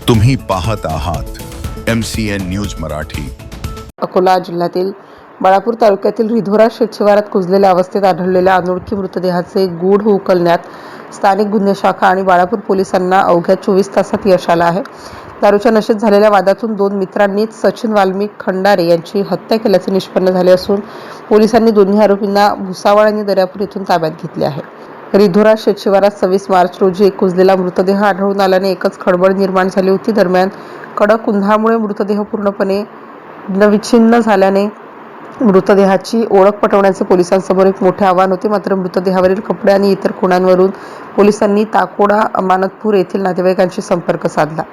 तुम्ही पाहत आहात MCN न्यूज मराठी. अकोला जिल्ह्यातील बाळापूर तालुक्यातील रिधोरा शेतशिवारात कुजलेल्या अवस्थेत आढळलेल्या अनोळखी मृतदेहाचे गूढ उकलण्यात स्थानिक गुन्हे शाखा आणि बाळापूर पोलिसांना अवघ्या 24 तासात यश आलं आहे. दारूच्या नशेत झालेल्या वादातून 2 मित्रांनीच सचिन वाल्मिक खंडारे यांची हत्या केल्याचे निष्पन्न झाले असून पोलिसांनी दोन्ही आरोपींना भुसावळ आणि दर्यापूर येथून ताब्यात घेतले आहे. रिधोरा शेतशिवारात 26 मार्च रोजी एक कुजलेला मृतदेह आढळून आल्याने एकच खळबळ निर्माण झाली होती. दरम्यान कडक उन्हामुळे मृतदेह पूर्णपणे विच्छिन्न झाल्याने मृतदेहाची ओळख पटवण्याचे पोलिसांसमोर एक मोठे आव्हान होते. मात्र मृतदेहावरील कपडे आणि इतर खुणांवरून पोलिसांनी ताकोडा अमानतपूर येथील नातेवाईकांशी संपर्क साधला.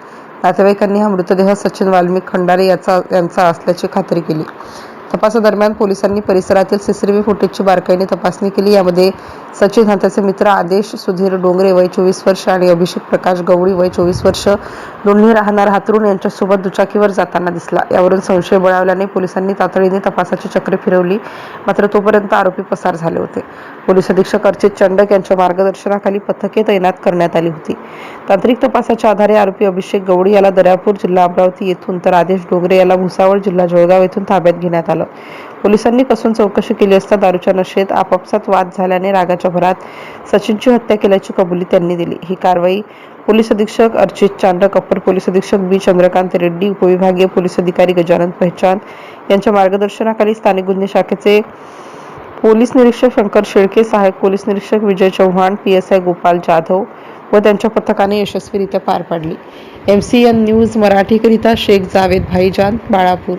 नातेवाईकांनी हा मृतदेह सचिन वाल्मिक खंडारे यांचा असल्याची खात्री केली. तपासादरम्यान पोलिसांनी परिसरातील CCTV फुटेजची बारकाईने तपासणी केली. यामध्ये सचिन हा त्याचे मित्र आदेश सुधीर डोंगरे वय 24 वर्ष आणि अभिषेक प्रकाश गवळी वय 24 वर्ष दोन्ही राहणार हातरून यांच्यासोबत दुचाकीवर जाताना दिसला. यावरून संशय बळावल्याने पोलिसांनी तातडीने तपासाची चक्रे फिरवली. मात्र तोपर्यंत आरोपी पसार झाले होते. पोलीस अधीक्षक अर्चित चंडक यांच्या मार्गदर्शनाखाली पथके तैनात करण्यात आली होती. तांत्रिक तपासाच्या आधारे आरोपी अभिषेक गवळी याला दर्यापूर जिल्हा अमरावती येथून तर आदेश डोंगरे याला भुसावळ जिल्हा जळगाव येथून ताब्यात घेण्यात आलं. पोलिसांनी कसून चौकशी केली असता दारूच्या नशेत आपापसात वाद झाल्याने रागाच्या भरात सचिनची हत्या केल्याची कबुली त्यांनी दिली. ही कारवाई पोलीस अधीक्षक अर्चित चांडक, अप्पर पोलीस अधीक्षक बी चंद्रकांत रेड्डी, उपविभागीय पोलीस अधिकारी गजानन पहचान यांच्या मार्गदर्शनाखाली स्थानिक गुन्हे शाखेचे पोलीस निरीक्षक शंकर शेळके, सहाय्यक पोलीस निरीक्षक विजय चव्हाण, PSI गोपाल जाधव व त्यांच्या पथकाने यशस्वीरित्या पार पाडली. MCN न्यूज मराठीकरिता शेख जावेद भाईजान, बाळापूर.